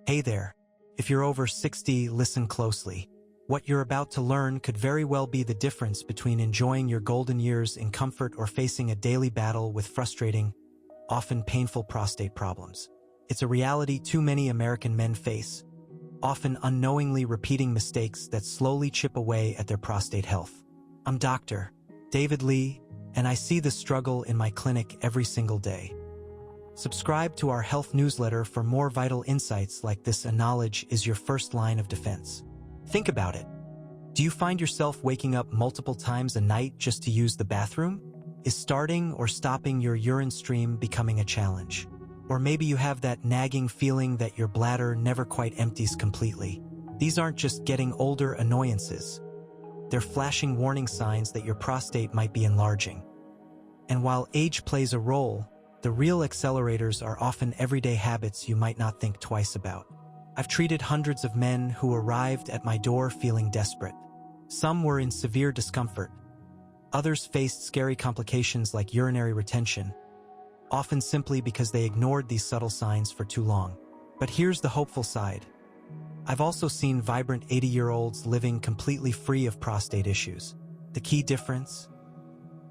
Hey there. If you're over 60, listen closely. What you're about to learn could very well be the difference between enjoying your golden years in comfort or facing a daily battle with frustrating, often painful prostate problems. It's a reality too many American men face, often unknowingly repeating mistakes that slowly chip away at their prostate health. I'm Dr. David Lee, and I see the struggle in my clinic every single day. Subscribe to our health newsletter for more vital insights like this. Knowledge is your first line of defense. Think about it. Do you find yourself waking up multiple times a night just to use the bathroom? Is starting or stopping your urine stream becoming a challenge? Or maybe you have that nagging feeling that your bladder never quite empties completely. These aren't just getting older annoyances. They're flashing warning signs that your prostate might be enlarging. And while age plays a role, the real accelerators are often everyday habits you might not think twice about. I've treated hundreds of men who arrived at my door feeling desperate. Some were in severe discomfort. Others faced scary complications like urinary retention, often simply because they ignored these subtle signs for too long. But here's the hopeful side. I've also seen vibrant 80-year-olds living completely free of prostate issues. The key difference?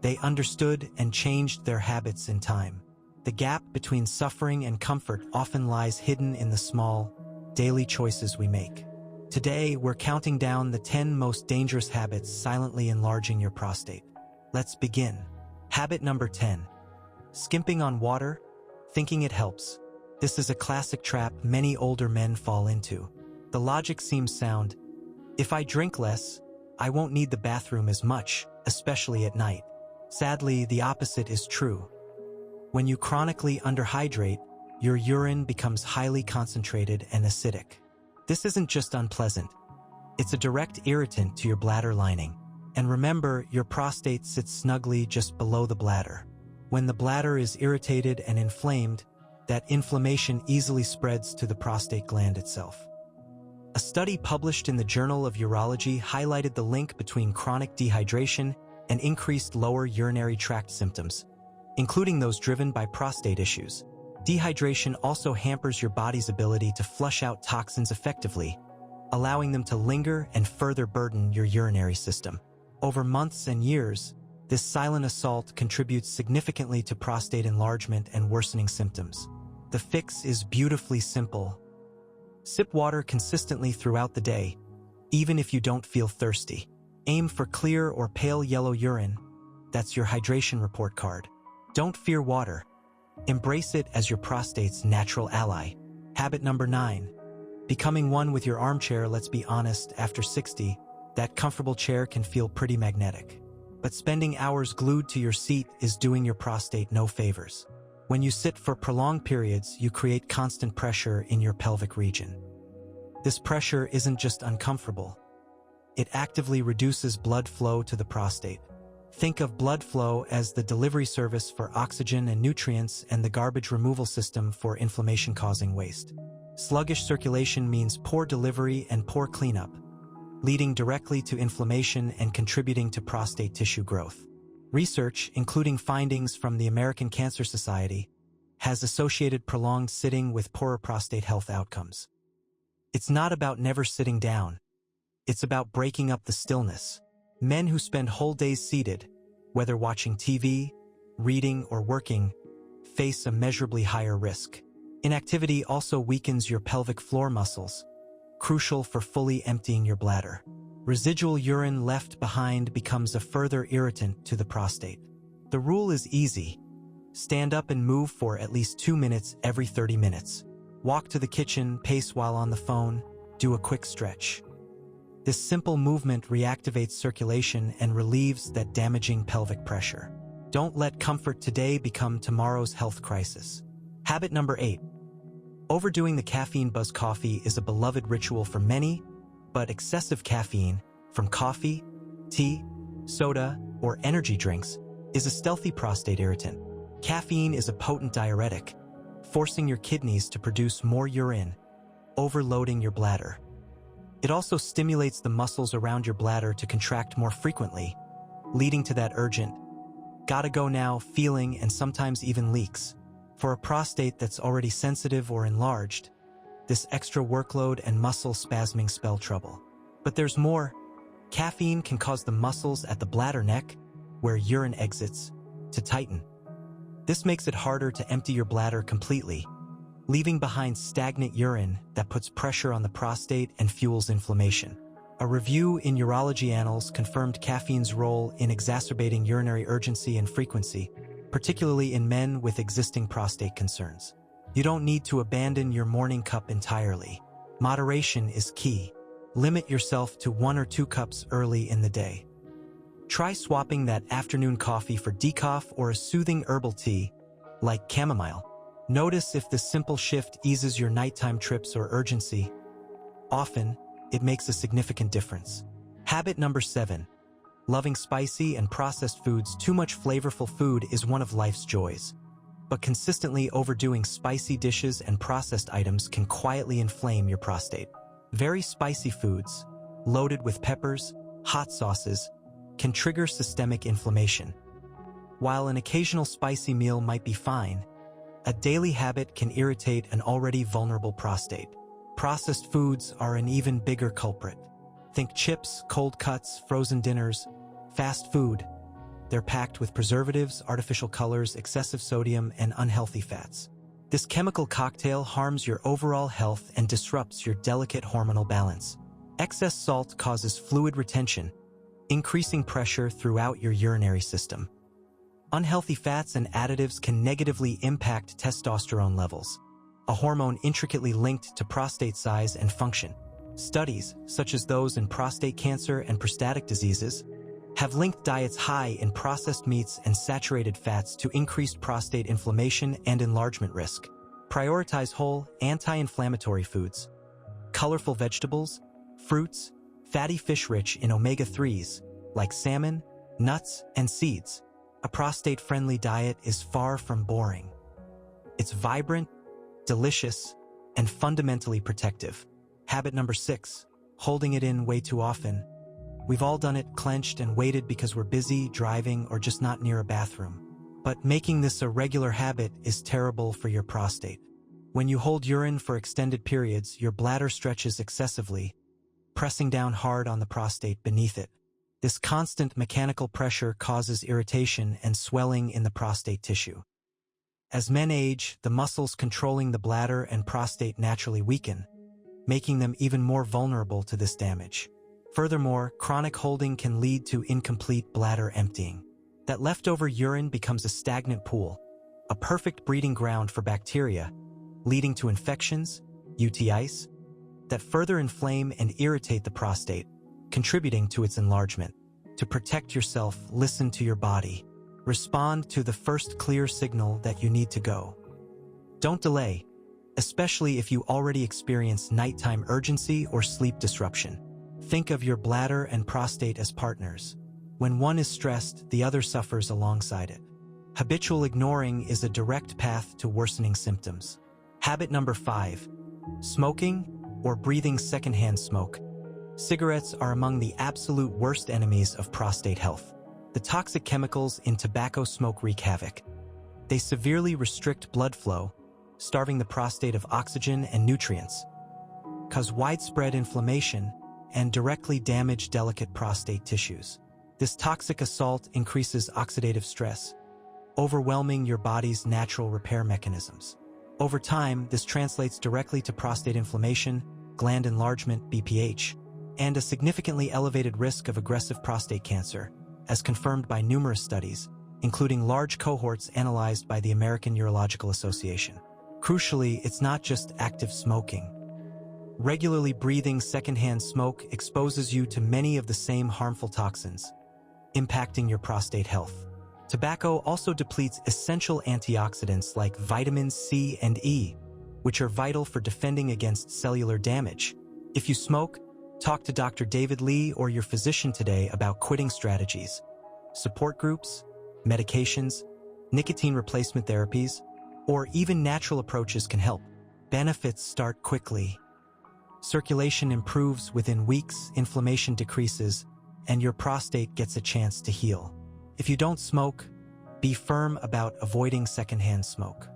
They understood and changed their habits in time. The gap between suffering and comfort often lies hidden in the small, daily choices we make. Today, we're counting down the 10 most dangerous habits silently enlarging your prostate. Let's begin. Habit number 10. Skimping on water, thinking it helps. This is a classic trap many older men fall into. The logic seems sound. If I drink less, I won't need the bathroom as much, especially at night. Sadly, the opposite is true. When you chronically underhydrate, your urine becomes highly concentrated and acidic. This isn't just unpleasant. It's a direct irritant to your bladder lining. And remember, your prostate sits snugly just below the bladder. When the bladder is irritated and inflamed, that inflammation easily spreads to the prostate gland itself. A study published in the Journal of Urology highlighted the link between chronic dehydration and increased lower urinary tract symptoms, including those driven by prostate issues. Dehydration also hampers your body's ability to flush out toxins effectively, allowing them to linger and further burden your urinary system. Over months and years, this silent assault contributes significantly to prostate enlargement and worsening symptoms. The fix is beautifully simple. Sip water consistently throughout the day, even if you don't feel thirsty. Aim for clear or pale yellow urine. That's your hydration report card. Don't fear water. Embrace it as your prostate's natural ally. Habit number 9. Becoming one with your armchair. Let's be honest, after 60, that comfortable chair can feel pretty magnetic. But spending hours glued to your seat is doing your prostate no favors. When you sit for prolonged periods, you create constant pressure in your pelvic region. This pressure isn't just uncomfortable. It actively reduces blood flow to the prostate. Think of blood flow as the delivery service for oxygen and nutrients and the garbage removal system for inflammation-causing waste. Sluggish circulation means poor delivery and poor cleanup, leading directly to inflammation and contributing to prostate tissue growth. Research, including findings from the American Cancer Society, has associated prolonged sitting with poorer prostate health outcomes. It's not about never sitting down. It's about breaking up the stillness. Men who spend whole days seated, whether watching TV, reading, or working, face a measurably higher risk. Inactivity also weakens your pelvic floor muscles, crucial for fully emptying your bladder. Residual urine left behind becomes a further irritant to the prostate. The rule is easy. Stand up and move for at least 2 minutes every 30 minutes. Walk to the kitchen, pace while on the phone, do a quick stretch. This simple movement reactivates circulation and relieves that damaging pelvic pressure. Don't let comfort today become tomorrow's health crisis. Habit number 8. Overdoing the caffeine buzz. Coffee is a beloved ritual for many, but excessive caffeine, from coffee, tea, soda, or energy drinks, is a stealthy prostate irritant. Caffeine is a potent diuretic, forcing your kidneys to produce more urine, overloading your bladder. It also stimulates the muscles around your bladder to contract more frequently, leading to that urgent, gotta go now feeling and sometimes even leaks. For a prostate that's already sensitive or enlarged, This extra workload and muscle spasming spell trouble. But there's more. Caffeine can cause the muscles at the bladder neck, where urine exits, to tighten. This makes it harder to empty your bladder completely, leaving behind stagnant urine that puts pressure on the prostate and fuels inflammation. A review in Urology Annals confirmed caffeine's role in exacerbating urinary urgency and frequency, particularly in men with existing prostate concerns. You don't need to abandon your morning cup entirely. Moderation is key. Limit yourself to 1 or 2 cups early in the day. Try swapping that afternoon coffee for decaf or a soothing herbal tea, like chamomile. Notice if this simple shift eases your nighttime trips or urgency. Often, it makes a significant difference. Habit number 7. Loving spicy and processed foods. Too much flavorful food is one of life's joys. But consistently overdoing spicy dishes and processed items can quietly inflame your prostate. Very spicy foods, loaded with peppers, hot sauces, can trigger systemic inflammation. While an occasional spicy meal might be fine, a daily habit can irritate an already vulnerable prostate. Processed foods are an even bigger culprit. Think chips, cold cuts, frozen dinners, fast food. They're packed with preservatives, artificial colors, excessive sodium, and unhealthy fats. This chemical cocktail harms your overall health and disrupts your delicate hormonal balance. Excess salt causes fluid retention, increasing pressure throughout your urinary system. Unhealthy fats and additives can negatively impact testosterone levels, a hormone intricately linked to prostate size and function. Studies, such as those in prostate cancer and prostatic diseases, have linked diets high in processed meats and saturated fats to increased prostate inflammation and enlargement risk. Prioritize whole, anti-inflammatory foods. Colorful vegetables, fruits, fatty fish rich in omega-3s, like salmon, nuts, and seeds. A prostate-friendly diet is far from boring. It's vibrant, delicious, and fundamentally protective. Habit number 6. Holding it in way too often. We've all done it, clenched and waited because we're busy, driving, or just not near a bathroom. But making this a regular habit is terrible for your prostate. When you hold urine for extended periods, your bladder stretches excessively, pressing down hard on the prostate beneath it. This constant mechanical pressure causes irritation and swelling in the prostate tissue. As men age, the muscles controlling the bladder and prostate naturally weaken, making them even more vulnerable to this damage. Furthermore, chronic holding can lead to incomplete bladder emptying. That leftover urine becomes a stagnant pool, a perfect breeding ground for bacteria, leading to infections, UTIs, that further inflame and irritate the prostate, contributing to its enlargement. To protect yourself, listen to your body. Respond to the first clear signal that you need to go. Don't delay, especially if you already experience nighttime urgency or sleep disruption. Think of your bladder and prostate as partners. When one is stressed, the other suffers alongside it. Habitual ignoring is a direct path to worsening symptoms. Habit number 5. Smoking or breathing secondhand smoke. Cigarettes are among the absolute worst enemies of prostate health. The toxic chemicals in tobacco smoke wreak havoc. They severely restrict blood flow, starving the prostate of oxygen and nutrients, cause widespread inflammation, and directly damage delicate prostate tissues. This toxic assault increases oxidative stress, overwhelming your body's natural repair mechanisms. Over time, this translates directly to prostate inflammation, gland enlargement, BPH, and a significantly elevated risk of aggressive prostate cancer, as confirmed by numerous studies, including large cohorts analyzed by the American Urological Association. Crucially, it's not just active smoking. Regularly breathing secondhand smoke exposes you to many of the same harmful toxins, impacting your prostate health. Tobacco also depletes essential antioxidants like vitamins C and E, which are vital for defending against cellular damage. If you smoke, talk to Dr. David Lee or your physician today about quitting strategies, support groups, medications, nicotine replacement therapies, or even natural approaches can help. Benefits start quickly. Circulation improves within weeks, inflammation decreases, and your prostate gets a chance to heal. If you don't smoke, be firm about avoiding secondhand smoke.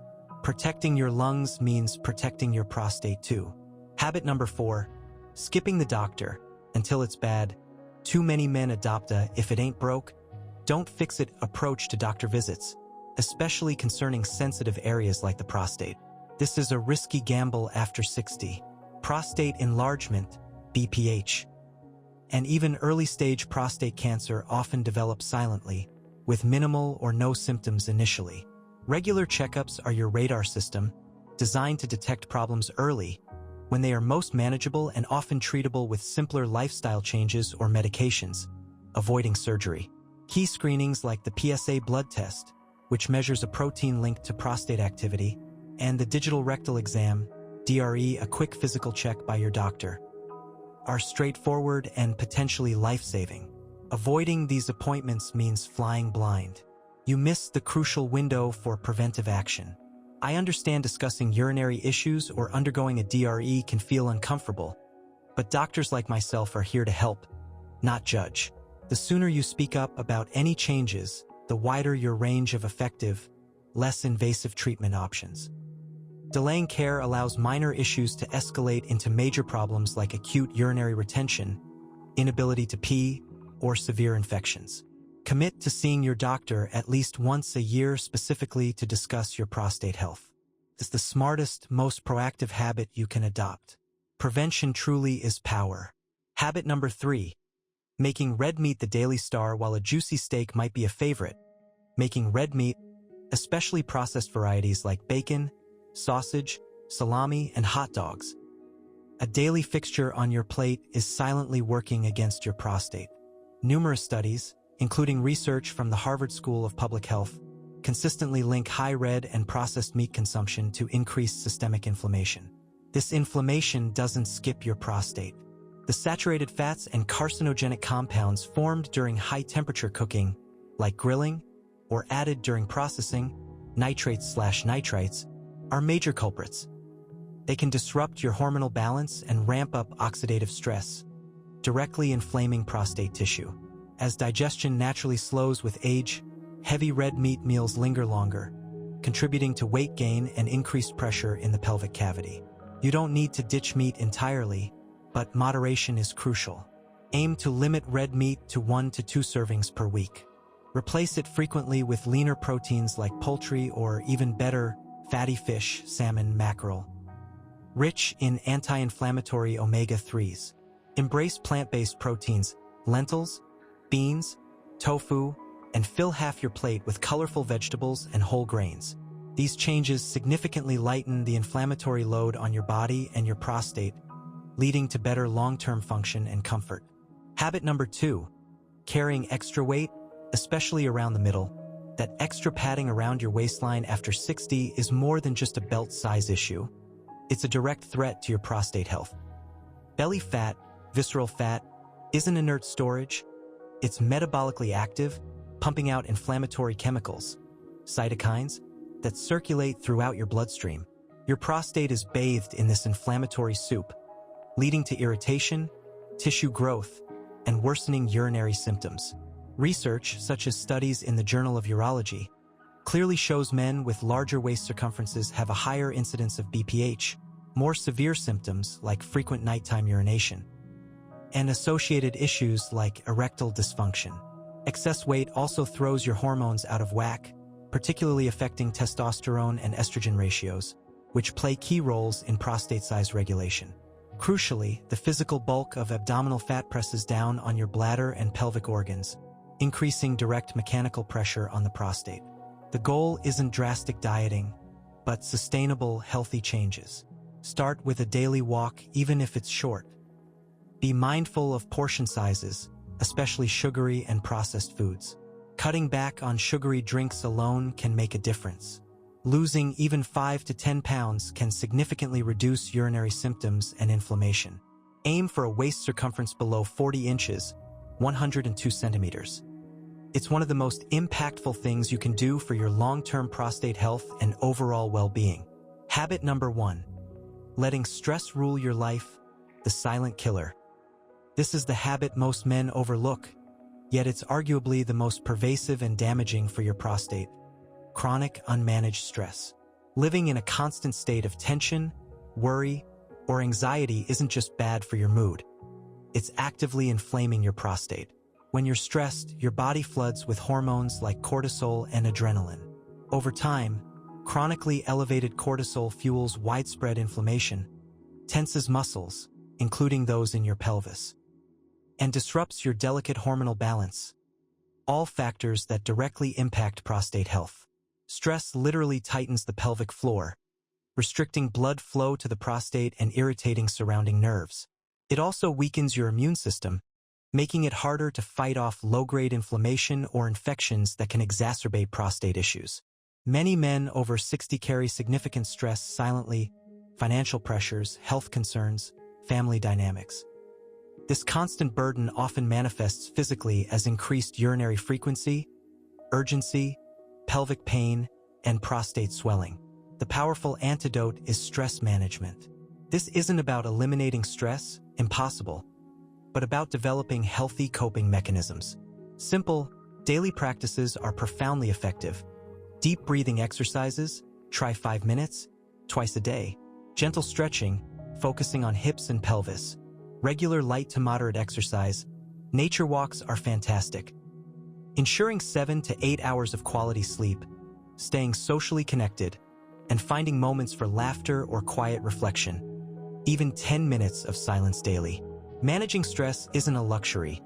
Protecting your lungs means protecting your prostate too. Habit number 4, skipping the doctor until it's bad. Too many men adopt a "if it ain't broke, don't fix it" approach to doctor visits, especially concerning sensitive areas like the prostate. This is a risky gamble after 60. Prostate enlargement, BPH, and even early-stage prostate cancer often develop silently, with minimal or no symptoms initially. Regular checkups are your radar system, designed to detect problems early, when they are most manageable and often treatable with simpler lifestyle changes or medications, avoiding surgery. Key screenings like the PSA blood test, which measures a protein linked to prostate activity, and the digital rectal exam, DRE, a quick physical check by your doctor, are straightforward and potentially life-saving. Avoiding these appointments means flying blind. You miss the crucial window for preventive action. I understand discussing urinary issues or undergoing a DRE can feel uncomfortable, but doctors like myself are here to help, not judge. The sooner you speak up about any changes, the wider your range of effective, less invasive treatment options. Delaying care allows minor issues to escalate into major problems like acute urinary retention, inability to pee, or severe infections. Commit to seeing your doctor at least once a year specifically to discuss your prostate health. It's the smartest, most proactive habit you can adopt. Prevention truly is power. Habit number 3. Making red meat the daily star. While a juicy steak might be a favorite, making red meat, especially processed varieties like bacon, sausage, salami, and hot dogs, a daily fixture on your plate, is silently working against your prostate. Numerous studies, including research from the Harvard School of Public Health, consistently link high red and processed meat consumption to increased systemic inflammation. This inflammation doesn't skip your prostate. The saturated fats and carcinogenic compounds formed during high-temperature cooking, like grilling, or added during processing, nitrates/nitrites, are major culprits. They can disrupt your hormonal balance and ramp up oxidative stress, directly inflaming prostate tissue. As digestion naturally slows with age, heavy red meat meals linger longer, contributing to weight gain and increased pressure in the pelvic cavity. You don't need to ditch meat entirely, but moderation is crucial. Aim to limit red meat to 1 to 2 servings per week. Replace it frequently with leaner proteins like poultry or, even better, fatty fish, salmon, mackerel, rich in anti-inflammatory omega-3s. Embrace plant-based proteins, lentils, beans, tofu, and fill half your plate with colorful vegetables and whole grains. These changes significantly lighten the inflammatory load on your body and your prostate, leading to better long-term function and comfort. Habit number 2, carrying extra weight, especially around the middle. That extra padding around your waistline after 60 is more than just a belt size issue. It's a direct threat to your prostate health. Belly fat, visceral fat, isn't inert storage. It's metabolically active, pumping out inflammatory chemicals, cytokines, that circulate throughout your bloodstream. Your prostate is bathed in this inflammatory soup, leading to irritation, tissue growth, and worsening urinary symptoms. Research, such as studies in the Journal of Urology, clearly shows men with larger waist circumferences have a higher incidence of BPH, more severe symptoms like frequent nighttime urination, and associated issues like erectile dysfunction. Excess weight also throws your hormones out of whack, particularly affecting testosterone and estrogen ratios, which play key roles in prostate size regulation. Crucially, the physical bulk of abdominal fat presses down on your bladder and pelvic organs, increasing direct mechanical pressure on the prostate. The goal isn't drastic dieting, but sustainable, healthy changes. Start with a daily walk, even if it's short. Be mindful of portion sizes, especially sugary and processed foods. Cutting back on sugary drinks alone can make a difference. Losing even 5 to 10 pounds can significantly reduce urinary symptoms and inflammation. Aim for a waist circumference below 40 inches, 102 centimeters. It's one of the most impactful things you can do for your long-term prostate health and overall well-being. Habit number 1. Letting stress rule your life, the silent killer. This is the habit most men overlook, yet it's arguably the most pervasive and damaging for your prostate. Chronic, unmanaged stress. Living in a constant state of tension, worry, or anxiety isn't just bad for your mood. It's actively inflaming your prostate. When you're stressed, your body floods with hormones like cortisol and adrenaline. Over time, chronically elevated cortisol fuels widespread inflammation, tenses muscles, including those in your pelvis, and disrupts your delicate hormonal balance, all factors that directly impact prostate health. Stress literally tightens the pelvic floor, restricting blood flow to the prostate and irritating surrounding nerves. It also weakens your immune system, making it harder to fight off low-grade inflammation or infections that can exacerbate prostate issues. Many men over 60 carry significant stress silently: financial pressures, health concerns, family dynamics. This constant burden often manifests physically as increased urinary frequency, urgency, pelvic pain, and prostate swelling. The powerful antidote is stress management. This isn't about eliminating stress, impossible, but about developing healthy coping mechanisms. Simple, daily practices are profoundly effective. Deep breathing exercises, try 5 minutes, twice a day. Gentle stretching, focusing on hips and pelvis. Regular light to moderate exercise. Nature walks are fantastic. Ensuring 7 to 8 hours of quality sleep, staying socially connected, and finding moments for laughter or quiet reflection. Even 10 minutes of silence daily. Managing stress isn't a luxury.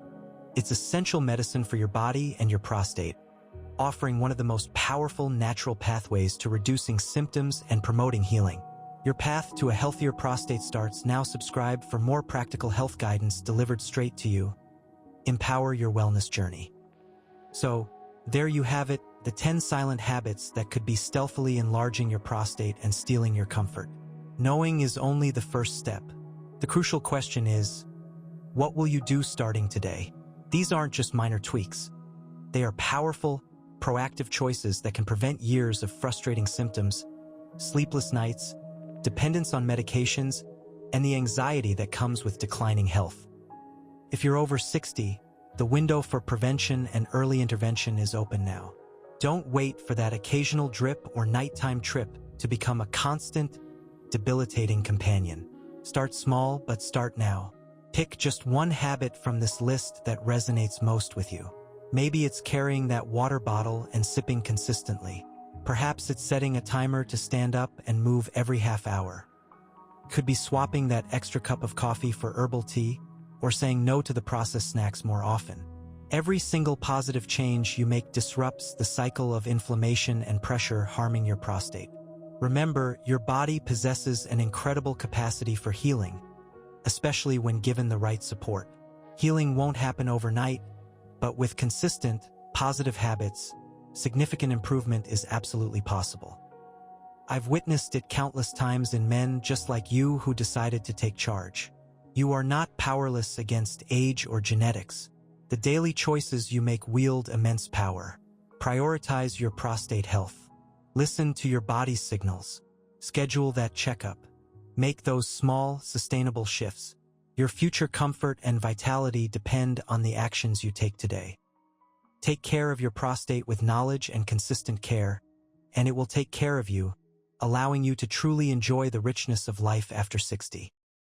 It's essential medicine for your body and your prostate, offering one of the most powerful natural pathways to reducing symptoms and promoting healing. Your path to a healthier prostate starts now. Subscribe for more practical health guidance delivered straight to you. Empower your wellness journey. So, there you have it, the 10 silent habits that could be stealthily enlarging your prostate and stealing your comfort. Knowing is only the first step. The crucial question is, what will you do starting today? These aren't just minor tweaks. They are powerful, proactive choices that can prevent years of frustrating symptoms, sleepless nights, dependence on medications, and the anxiety that comes with declining health. If you're over 60, the window for prevention and early intervention is open now. Don't wait for that occasional drip or nighttime trip to become a constant, debilitating companion. Start small, but start now. Pick just one habit from this list that resonates most with you. Maybe it's carrying that water bottle and sipping consistently. Perhaps it's setting a timer to stand up and move every half hour. Could be swapping that extra cup of coffee for herbal tea, or saying no to the processed snacks more often. Every single positive change you make disrupts the cycle of inflammation and pressure harming your prostate. Remember, your body possesses an incredible capacity for healing, especially when given the right support. Healing won't happen overnight, but with consistent, positive habits, significant improvement is absolutely possible. I've witnessed it countless times in men just like you who decided to take charge. You are not powerless against age or genetics. The daily choices you make wield immense power. Prioritize your prostate health. Listen to your body's signals. Schedule that checkup. Make those small, sustainable shifts. Your future comfort and vitality depend on the actions you take today. Take care of your prostate with knowledge and consistent care, and it will take care of you, allowing you to truly enjoy the richness of life after 60.